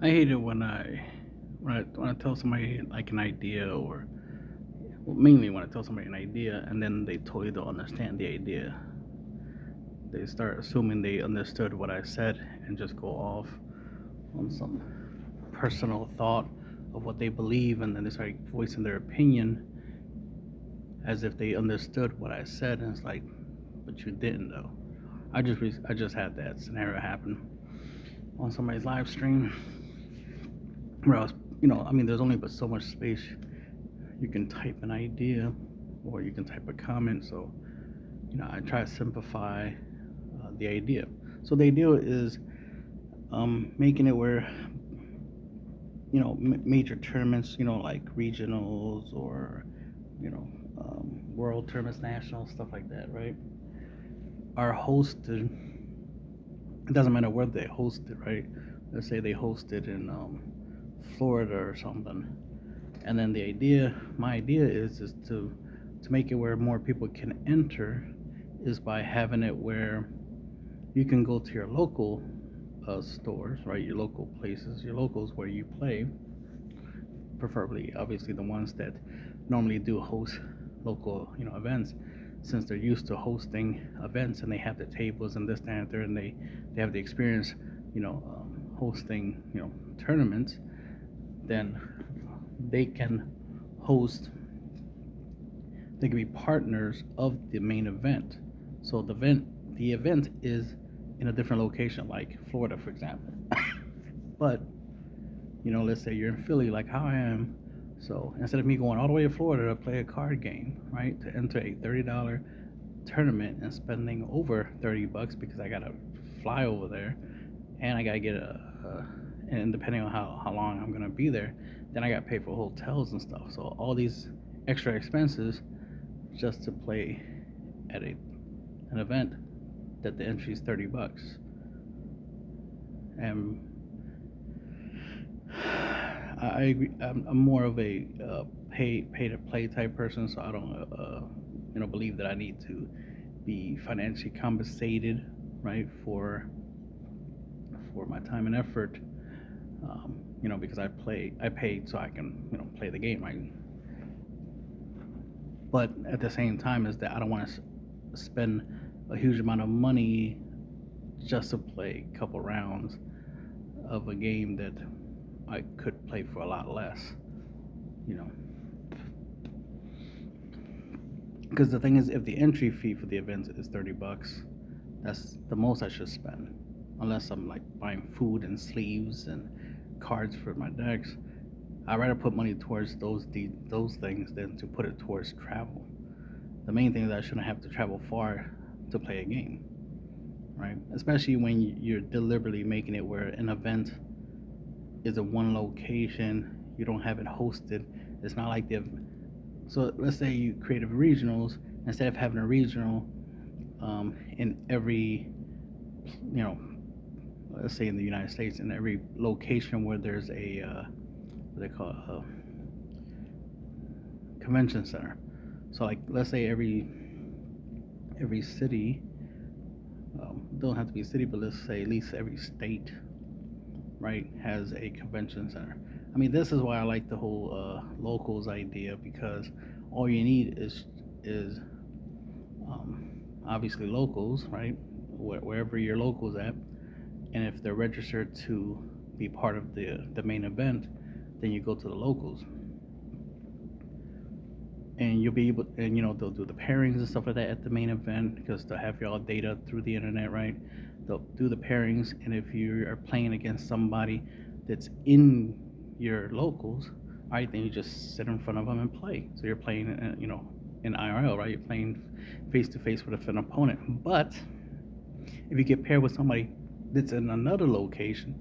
I hate it when I tell somebody like an idea, or well, mainly when I tell somebody an idea and then they totally don't understand the idea. They start assuming they understood what I said and just go off on some personal thought of what they believe, and then they start voicing their opinion as if they understood what I said, and it's like, but you didn't though. I just had that scenario happen on somebody's live stream where I was, I mean, there's only but so much space you can type an idea or you can type a comment. So, I try to simplify the idea. So the idea is making it where, major tournaments, like regionals or, world tournaments, national, stuff like that, right, are hosted. It doesn't matter where they host it, right? Let's say they host it in Florida or something, and then my idea is to make it where more people can enter, is by having it where you can go to your local stores, right? Your local places, your locals where you play, preferably, obviously, the ones that normally do host local, events, since they're used to hosting events and they have the tables and this, that, and there, and they have the experience, hosting, tournaments. Then they can host. They can be partners of the main event. So the event is in a different location, like Florida, for example. But let's say you're in Philly, like how I am. So instead of me going all the way to Florida to play a card game, right, to enter a $30 tournament and spending over $30 because I gotta fly over there, and I gotta get and depending on how long I'm gonna be there, then I gotta pay for hotels and stuff. So all these extra expenses just to play at an event that the entry is $30. And I agree. I'm more of a pay to play type person, so I don't believe that I need to be financially compensated, right, for my time and effort. Because I paid so I can play the game, right. But at the same time, is that I don't want to spend a huge amount of money just to play a couple rounds of a game that I could play for a lot less, you know. Because the thing is, if the entry fee for the event is $30, that's the most I should spend, unless I'm like buying food and sleeves and cards for my decks. I'd rather put money towards those things than to put it towards travel. The main thing is I shouldn't have to travel far to play a game, right? Especially when you're deliberately making it where an event is in one location, you don't have it hosted. It's not like so let's say you create a regionals, instead of having a regional in every, you know, let's say in the United States, in every location where there's a what they call a convention center. So like let's say every city, don't have to be a city, but let's say at least every state, right, has a convention center. I mean, this is why I like the whole locals idea, because all you need is obviously locals, right, wherever your locals at, and if they're registered to be part of the main event, then you go to the locals, and you'll be able, and they'll do the pairings and stuff like that at the main event, because they'll have your all data through the internet, right. They'll do the pairings, and if you are playing against somebody that's in your locals, right, then you just sit in front of them and play. So you're playing, in IRL, right. You're playing face to face with an opponent. But if you get paired with somebody that's in another location,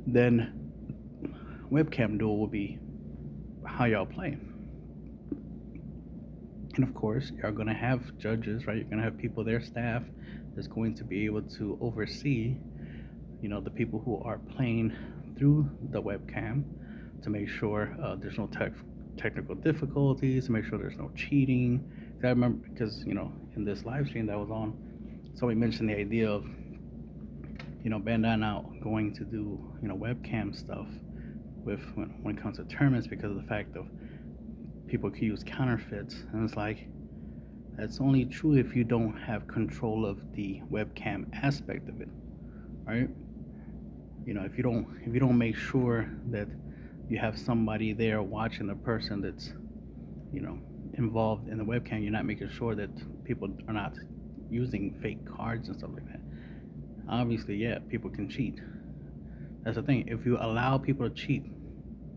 then webcam duel will be how y'all play. And of course, you're going to have judges, right? You're going to have people, their staff, that's going to be able to oversee, the people who are playing through the webcam, to make sure there's no technical difficulties, to make sure there's no cheating. I remember, because in this live stream that was on, somebody mentioned the idea of Bandai now going to do, webcam stuff with when it comes to tournaments because of the fact of people could use counterfeits, and it's like that's only true if you don't have control of the webcam aspect of it, right? If you don't make sure that you have somebody there watching the person that's you know involved in the webcam, you're not making sure that people are not using fake cards and stuff like that. Obviously, yeah, people can cheat. That's the thing. If you allow people to cheat,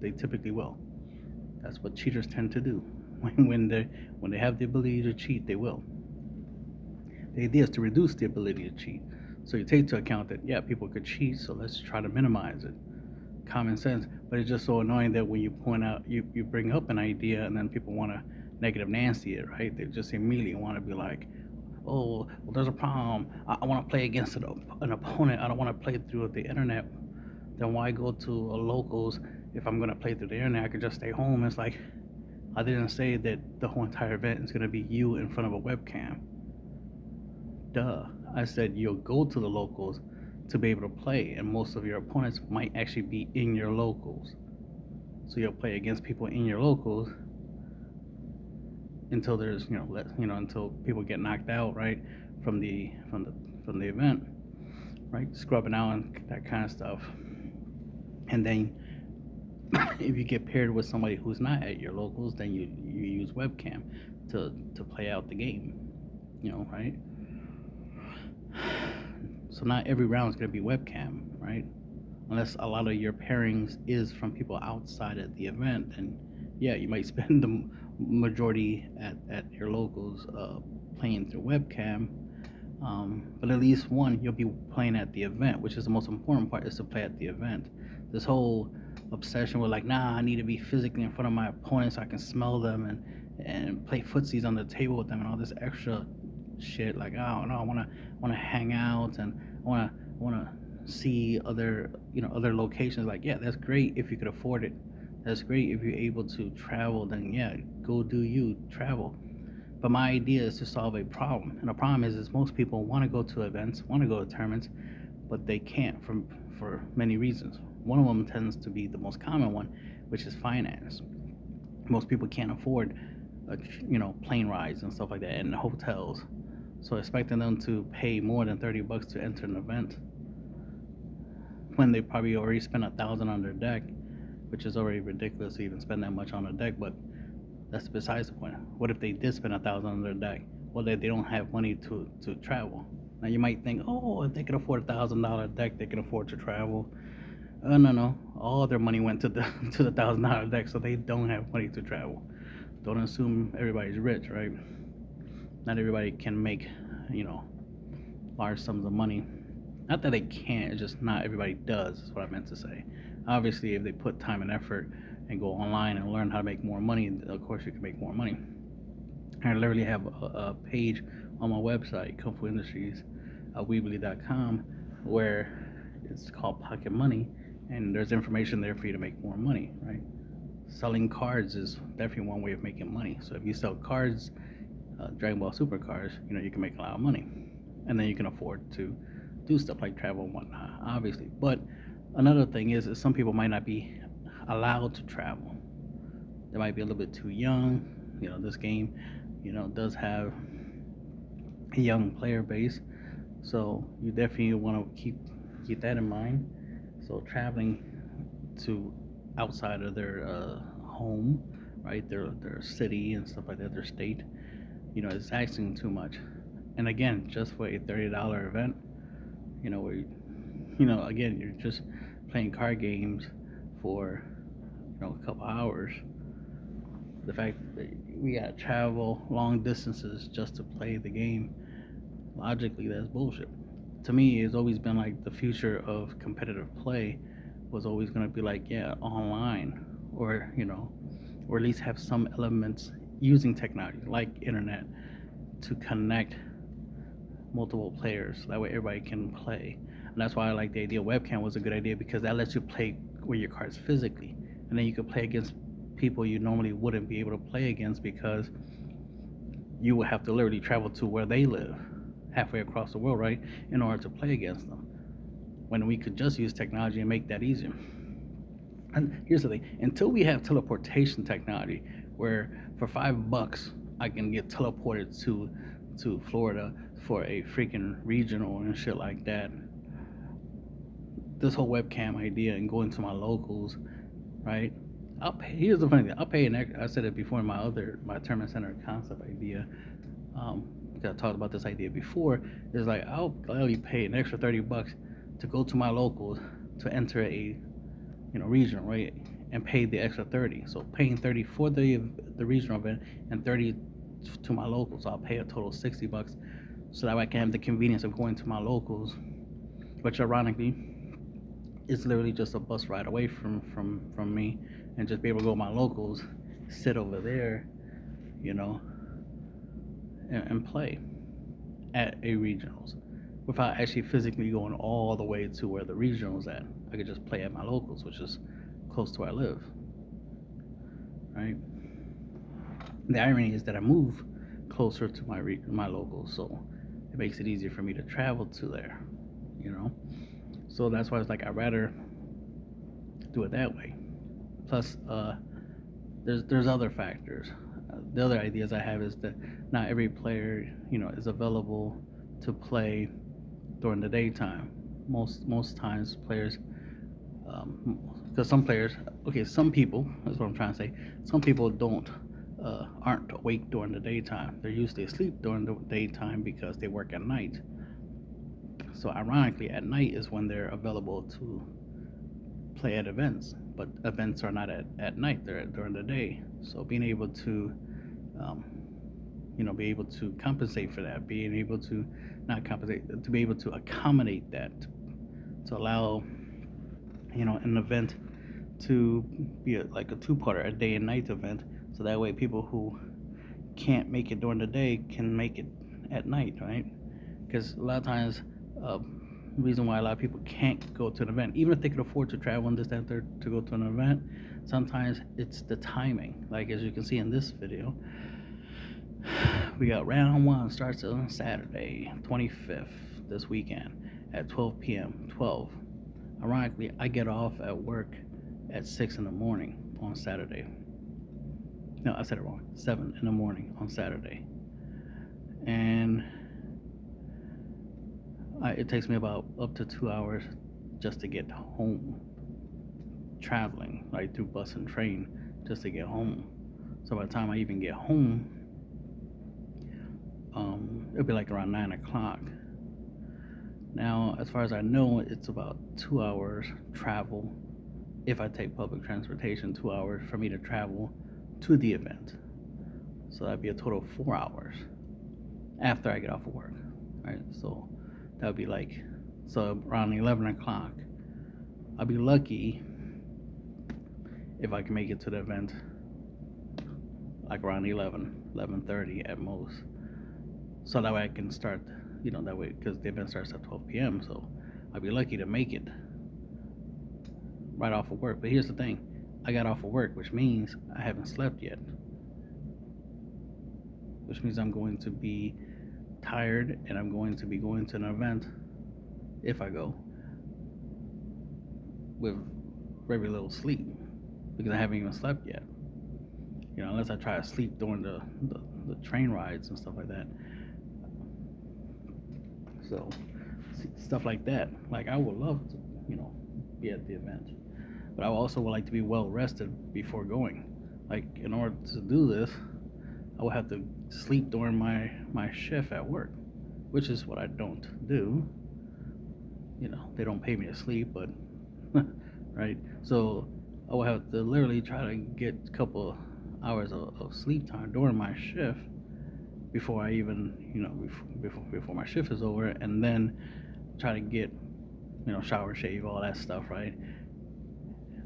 they typically will. That's what cheaters tend to do. When they have the ability to cheat, they will. The idea is to reduce the ability to cheat. So you take into account that, yeah, people could cheat, so let's try to minimize it. Common sense. But it's just so annoying that when you point out, you bring up an idea, and then people want to negative Nancy it, right? They just immediately want to be like, oh, well, there's a problem. I want to play against an opponent. I don't want to play through the internet. Then why go to a locals if I'm going to play through the internet? I could just stay home. It's like, I didn't say that the whole entire event is going to be you in front of a webcam. Duh. I said you'll go to the locals to be able to play, and most of your opponents might actually be in your locals. So you'll play against people in your locals until there's until people get knocked out, right, from the event, right, scrubbing out and that kind of stuff. And then if you get paired with somebody who's not at your locals, then you use webcam to play out the game, right? So not every round is going to be webcam, right? Unless a lot of your pairings is from people outside of the event, and yeah, you might spend the majority at your locals playing through webcam. But at least one, you'll be playing at the event, which is the most important part, is to play at the event. This whole obsession with like, nah, I need to be physically in front of my opponent so I can smell them and play footsies on the table with them and all this extra shit. Like, oh no, I wanna hang out, and I wanna see other locations. Like, yeah, that's great if you could afford it. That's great if you're able to travel. Then yeah, go do you travel. But my idea is to solve a problem, and the problem is most people want to go to events, want to go to tournaments, but they can't for many reasons. One of them tends to be the most common one, which is finance. Most people can't afford, plane rides and stuff like that, and hotels. So expecting them to pay more than $30 to enter an event when they probably already spent $1,000 on their deck, which is already ridiculous to even spend that much on a deck. But that's besides the point. What if they did spend $1,000 on their deck? Well, they don't have money to travel. Now you might think, oh, if they can afford $1,000 deck, they can afford to travel. No. All their money went to the $1,000 deck, so they don't have money to travel. Don't assume everybody's rich, right? Not everybody can make, large sums of money. Not that they can't, it's just not everybody does, is what I meant to say. Obviously, if they put time and effort and go online and learn how to make more money, of course you can make more money. I literally have a page on my website, Kung Fu Industries, Weebly.com, where it's called Pocket Money, and there's information there for you to make more money, right? Selling cards is definitely one way of making money. So if you sell cards, Dragon Ball Super cards, you can make a lot of money, and then you can afford to do stuff like travel and whatnot, obviously. But another thing is some people might not be allowed to travel. They might be a little bit too young. This game, does have a young player base, so you definitely want to keep that in mind. So traveling to outside of their home, right, their city and stuff like that, their state, it's asking too much. And again, just for a $30 event, where again, you're just playing card games for a couple hours. The fact that we gotta travel long distances just to play the game, logically that's bullshit. To me, it's always been like the future of competitive play was always going to be like, yeah, online, or or at least have some elements using technology like internet to connect multiple players, so that way everybody can play. And that's why I like the idea of webcam was a good idea, because that lets you play with your cards physically, and then you could play against people you normally wouldn't be able to play against, because you would have to literally travel to where they live halfway across the world, right, in order to play against them. when we could just use technology and make that easier. And here's the thing: until we have teleportation technology, where for $5 I can get teleported to Florida for a freaking regional and shit like that. This whole webcam idea and going to my locals, right? I'll pay. Here's the funny thing: I'll pay I said it before in my tournament center concept idea. I talked about this idea before. Is like I'll gladly pay an extra $30 to go to my locals to enter a regional, right, and pay the extra 30. So paying 30 for the regional event and 30 to my locals. So I'll pay a total of $60, so that way I can have the convenience of going to my locals, which ironically is literally just a bus ride away from me, and just be able to go to my locals, sit over there, and play at a regionals without actually physically going all the way to where the regionals at. I could just play at my locals, which is close to where I live, right? The irony is that I move closer to my locals, so it makes it easier for me to travel to there, So that's why it's like I'd rather do it that way. Plus, there's other factors. The other ideas I have is that not every player, is available to play during the daytime. Most times players, because some players, some people, that's what I'm trying to say. Some people aren't awake during the daytime. They're usually asleep during the daytime because they work at night. So ironically, at night is when they're available to play at events, but events are not at night; they're during the day. So being able to, be able to compensate for that, being able to not compensate, to be able to accommodate that, to allow, an event to be like a two-parter, a day and night event, so that way people who can't make it during the day can make it at night, right? Because a lot of times, the reason why a lot of people can't go to an event, even if they could afford to travel and this, that, third, to go to an event, sometimes it's the timing. Like as you can see in this video, we got round one starts on Saturday, 25th, this weekend at 12 p.m. 12. Ironically, I get off at work at 6 in the morning on Saturday. No, I said it wrong. 7 in the morning on Saturday. And it takes me about up to 2 hours just to get home, traveling, like through bus and train, just to get home. So by the time I even get home, it'll be like around 9 o'clock. Now, as far as I know, it's about 2 hours travel. If I take public transportation, 2 hours for me to travel to the event. So that'd be a total of 4 hours after I get off of work, right? So that would be so around 11 o'clock. I'll be lucky if I can make it to the event like around 11:30 at most. So that way I can start, that way, because the event starts at 12 p.m. So I'll be lucky to make it right off of work. But here's the thing. I got off of work, which means I haven't slept yet. Which means I'm going to be tired, and I'm going to be going to an event, if I go, with very little sleep, because I haven't even slept yet. Unless I try to sleep during the train rides and stuff like that. So stuff like that. Like I would love to, be at the event, but I also would like to be well rested before going. Like in order to do this, I would have to sleep during my shift at work, which is what I don't do. They don't pay me to sleep, but right. So I would have to literally try to get a couple hours of sleep time during my shift before I even, before my shift is over, and then try to get, shower, shave, all that stuff, right?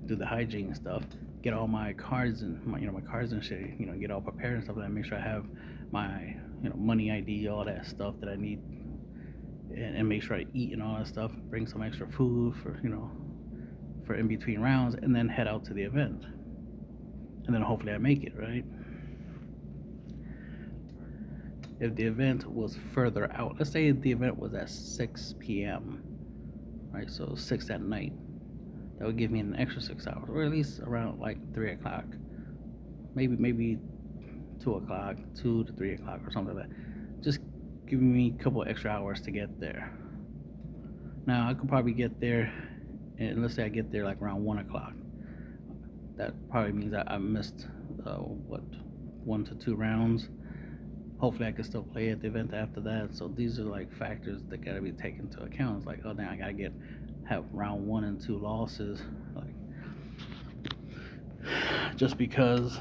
Do the hygiene stuff, get all my cards and my cards and shit, get all prepared and stuff like that. Make sure I have my, money ID, all that stuff that I need, and make sure I eat and all that stuff. Bring some extra food for, for in between rounds, and then head out to the event. And then hopefully I make it, right? If the event was further out, let's say the event was at 6 p.m., right? So 6 at night. That would give me an extra 6 hours, or at least around like 3 o'clock, maybe 2 o'clock, 2 to 3 o'clock, or something like that. Just giving me a couple extra hours to get there. Now I could probably get there, and let's say I get there like around 1 o'clock. That probably means I missed 1 to 2 rounds. Hopefully I can still play at the event after that. So these are like factors that gotta be taken into account. It's like, oh, now I gotta have round 1 and 2 losses, like just because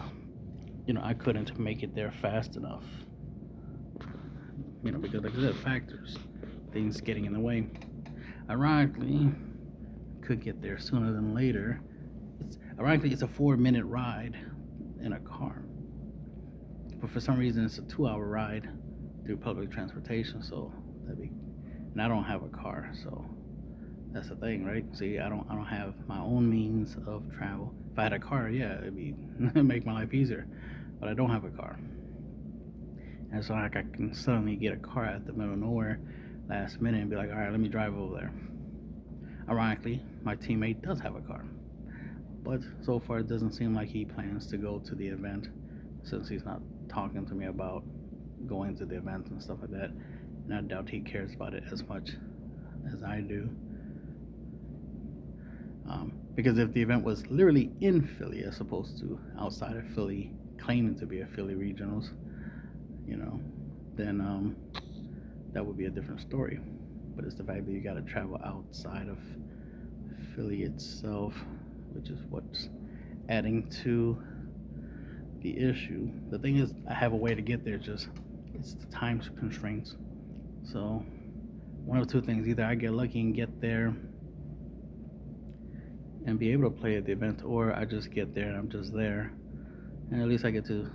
I couldn't make it there fast enough. Because like I said, factors, things getting in the way. Ironically, could get there sooner than later. Ironically, it's a 4-minute ride in a car, but for some reason it's a 2-hour ride through public transportation. So and I don't have a car, so that's the thing, right? See, I don't have my own means of travel. If I had a car, yeah, it'd make my life easier, but I don't have a car. And it's not like I can suddenly get a car at the middle of nowhere last minute and be like, all right, let me drive over there. Ironically, my teammate does have a car, but so far it doesn't seem like he plans to go to the event, since he's not talking to me about going to the event and stuff like that. And I doubt he cares about it as much as I do. Because if the event was literally in Philly as opposed to outside of Philly, claiming to be a Philly regionals, then that would be a different story. But it's the fact that you got to travel outside of Philly itself, which is what's adding to the issue. The thing is, I have a way to get there, just it's the time constraints. So one of two things: either I get lucky and get there and be able to play at the event, or I just get there and I'm just there, and at least I get to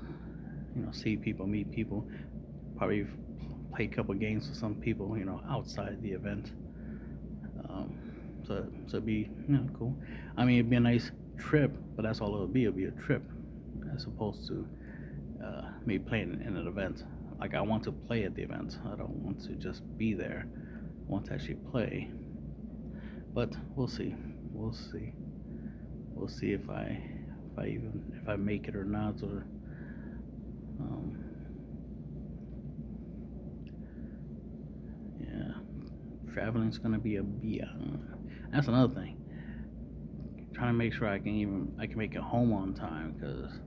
see people, meet people, probably play a couple games with some people outside the event. So it'd be cool. I mean, it'd be a nice trip, but that's all it would be. It'd be a trip as opposed to me playing in an event. Like, I want to play at the event. I don't want to just be there. I want to actually play. But we'll see. We'll see if I make it or not, or traveling's gonna be a that's another thing. Trying to make sure I can make it home on time, because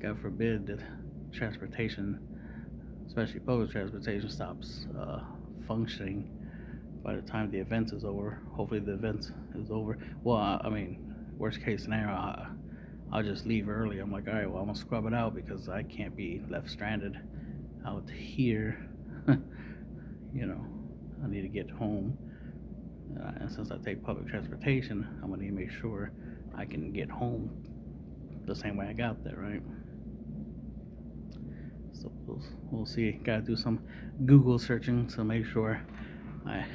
God forbid that transportation, especially public transportation, stops functioning by the time the event is over. Hopefully the event is over. Well, I mean, worst case scenario, I'll just leave early. I'm like, all right, well, I'm gonna scrub it out because I can't be left stranded out here. I need to get home, and since I take public transportation, I'm gonna need to make sure I can get home the same way I got there, right? So we'll see. Gotta do some Google searching to make sure I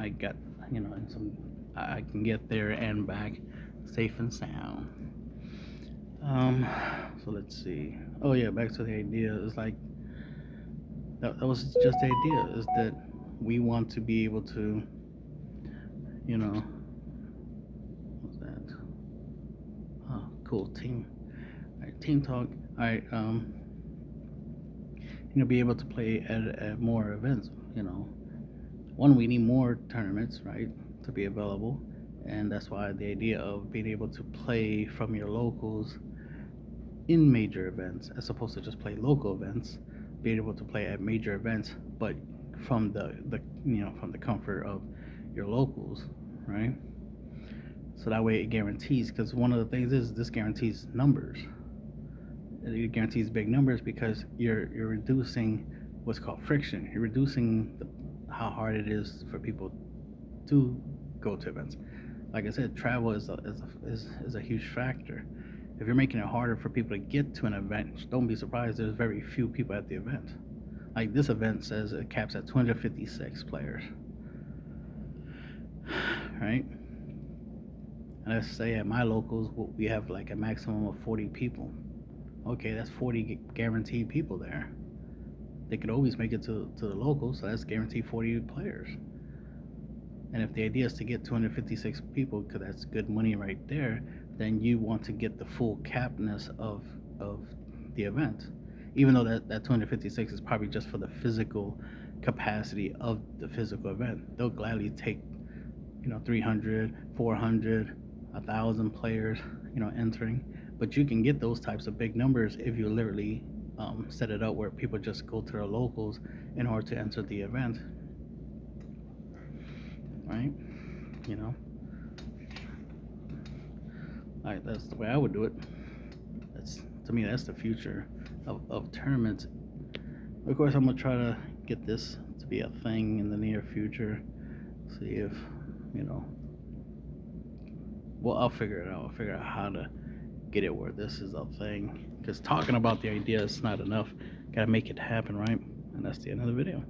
got I can get there and back safe and sound. So let's see. Oh yeah, back to the idea. It's like that was just the idea, is that we want to be able to, what's that? Oh, cool, team. All right, team talk. All right, be able to play at more events. One, we need more tournaments, right, to be available, and that's why the idea of being able to play from your locals in major events, as opposed to just play local events, being able to play at major events, but from from the comfort of your locals, right? So that way it guarantees, because one of the things is this guarantees numbers. It guarantees big numbers because you're reducing what's called friction. You're reducing how hard it is for people to go to events. Like I said, travel is a huge factor. If you're making it harder for people to get to an event, don't be surprised there's very few people at the event. Like, this event says it caps at 256 players, right? And let's say at my locals we have like a maximum of 40 people. Okay, that's 40 guaranteed people there. They could always make it to the locals, so that's guaranteed 40 players. And if the idea is to get 256 people, because that's good money right there, then you want to get the full capness of the event. Even though that 256 is probably just for the physical capacity of the physical event. They'll gladly take, 300, 400, 1,000 players, entering. But you can get those types of big numbers if you literally set it up where people just go to their locals in order to enter the event. Right? That's the way I would do it. To me, that's the future of tournaments. Of course, I'm gonna try to get this to be a thing in the near future. See if, well, I'll figure it out. I'll figure out how to get it where this is a thing. Because talking about the idea is not enough. Gotta make it happen, right? And that's the end of the video.